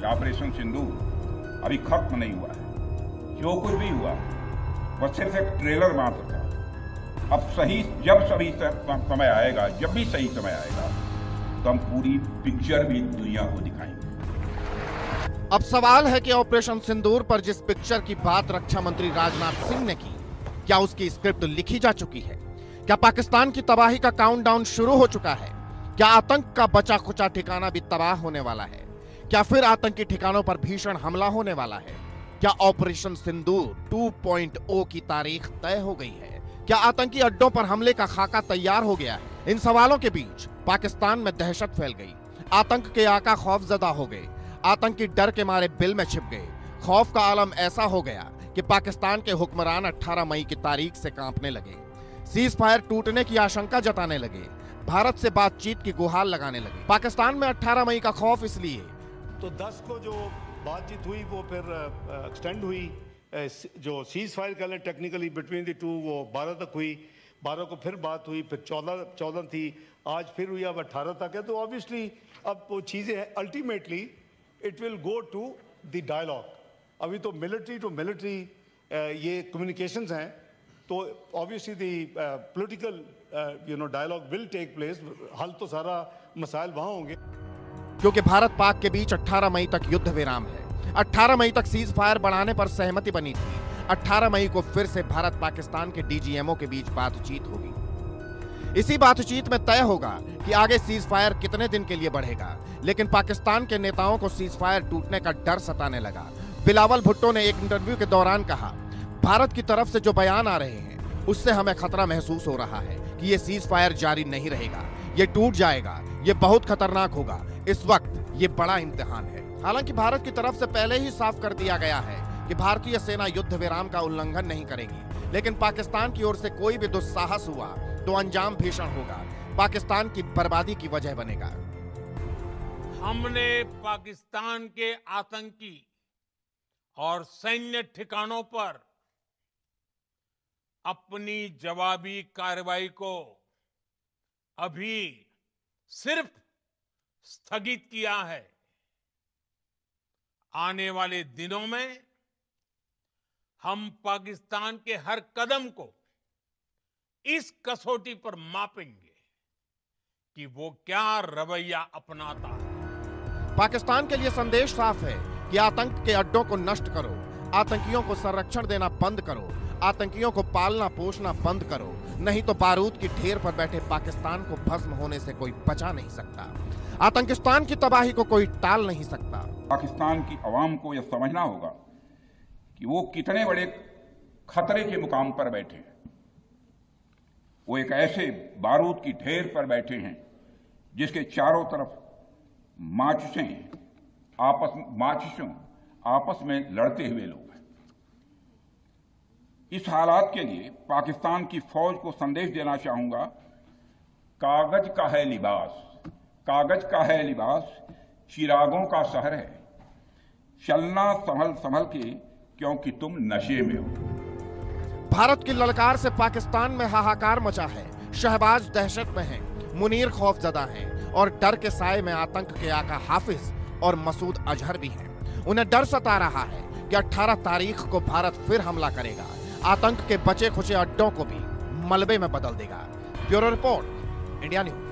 कि ऑपरेशन सिंदूर अभी खत्म नहीं हुआ है। जो कुछ भी हुआ वह सिर्फ एक ट्रेलर मात्र था। अब जब समय आएगा, जब भी सही समय आएगा, तो हम पूरी पिक्चर भी दुनिया को दिखाएंगे। अब सवाल है कि ऑपरेशन सिंदूर पर जिस पिक्चर की बात रक्षा मंत्री राजनाथ सिंह ने की, क्या उसकी स्क्रिप्ट लिखी जा चुकी है? क्या पाकिस्तान की तबाही का काउंटडाउन शुरू हो चुका है? क्या आतंक का बचा खुचा ठिकाना भी तबाह होने वाला है? क्या फिर आतंकी ठिकानों पर भीषण हमला होने वाला है? क्या ऑपरेशन सिंदूर 2.0 की तारीख तय हो गई है? क्या आतंकी अड्डों पर हमले का खाका तैयार हो गया है? इन सवालों के बीच पाकिस्तान में दहशत फैल गई। आतंक के आका खौफजदा हो गए। आतंकी डर के मारे बिल में छिप गए। खौफ का आलम ऐसा हो गया कि पाकिस्तान के हुक्मरान 18 मई की तारीख से कांपने लगे। सीज फायर टूटने की आशंका जताने लगे। भारत से बातचीत की गुहार लगाने लगे। पाकिस्तान में 18 मई का खौफ इसलिए तो 10 को जो बातचीत हुई वो फिर एक्सटेंड हुई। जो सीज फायर कर लें टेक्निकली बिटवीन द टू, वो 12 तक हुई। 12 को फिर बात हुई, फिर 14 थी, आज फिर हुई, अब 18 तक है। तो ऑब्वियसली अब वो चीज़ें हैं, ultimately it will go to the dialogue. अभी तो मिलिट्री टू मिलिट्री ये कम्युनिकेशंस हैं, तो obviously the political dialogue will take place. हल तो सारा मसाइल वहाँ होंगे, क्योंकि भारत पाक के बीच 18 मई तक युद्ध विराम है। 18 मई तक सीज फायर बढ़ाने पर सहमति बनी थी। 18 मई को फिर से भारत पाकिस्तान के डीजीएमओ के बीच बातचीत होगी। इसी बातचीत में तय होगा कि आगे सीज फायर कितने दिन के लिए बढ़ेगा। लेकिन पाकिस्तान के नेताओं को सीज फायर टूटने का डर सताने लगा। बिलावल भुट्टो ने एक इंटरव्यू के दौरान कहा, भारत की तरफ से जो बयान आ रहे हैं उससे हमें खतरा महसूस हो रहा है कि ये सीज फायर जारी नहीं रहेगा, ये टूट जाएगा, ये बहुत खतरनाक होगा। इस वक्त ये बड़ा इम्तिहान है। हालांकि भारत की तरफ से पहले ही साफ कर दिया गया है कि भारतीय सेना युद्ध विराम का उल्लंघन नहीं करेगी। लेकिन पाकिस्तान की ओर से कोई भी दुस्साहस हुआ तो अंजाम भीषण होगा, पाकिस्तान की बर्बादी की वजह बनेगा। हमने पाकिस्तान के आतंकी और सैन्य ठिकानों पर अपनी जवाबी कार्रवाई को अभी सिर्फ स्थगित किया है। आने वाले दिनों में हम पाकिस्तान के हर कदम को इस कसौटी पर मापेंगे कि वो क्या रवैया अपनाता है। पाकिस्तान के लिए संदेश साफ है कि आतंक के अड्डों को नष्ट करो, आतंकियों को संरक्षण देना बंद करो, आतंकियों को पालना पोषना बंद करो, नहीं तो बारूद की ढेर पर बैठे पाकिस्तान को भस्म होने से कोई बचा नहीं सकता। आतंकिस्तान की तबाही को कोई टाल नहीं सकता। पाकिस्तान की आवाम को यह समझना होगा कि वो कितने बड़े खतरे के मुकाम पर बैठे हैं। वो एक ऐसे बारूद की ढेर पर बैठे हैं जिसके चारों तरफ माचिसों आपस में लड़ते हुए लोग हैं। इस हालात के लिए पाकिस्तान की फौज को संदेश देना चाहूंगा, कागज का है लिबास, कागज का है लिबास, चिरागों का शहर है, चलना संभल संभल के क्योंकि तुम नशे में हो। भारत की ललकार से पाकिस्तान में हाहाकार मचा है। शहबाज दहशत में है, मुनीर खौफजदा हैं और डर के साए में आतंक के आका हाफिज और मसूद अजहर भी हैं। उन्हें डर सता रहा है कि 18 तारीख को भारत फिर हमला करेगा, आतंक के बचे खुचे अड्डों को भी मलबे में बदल देगा। Bureau report, India news.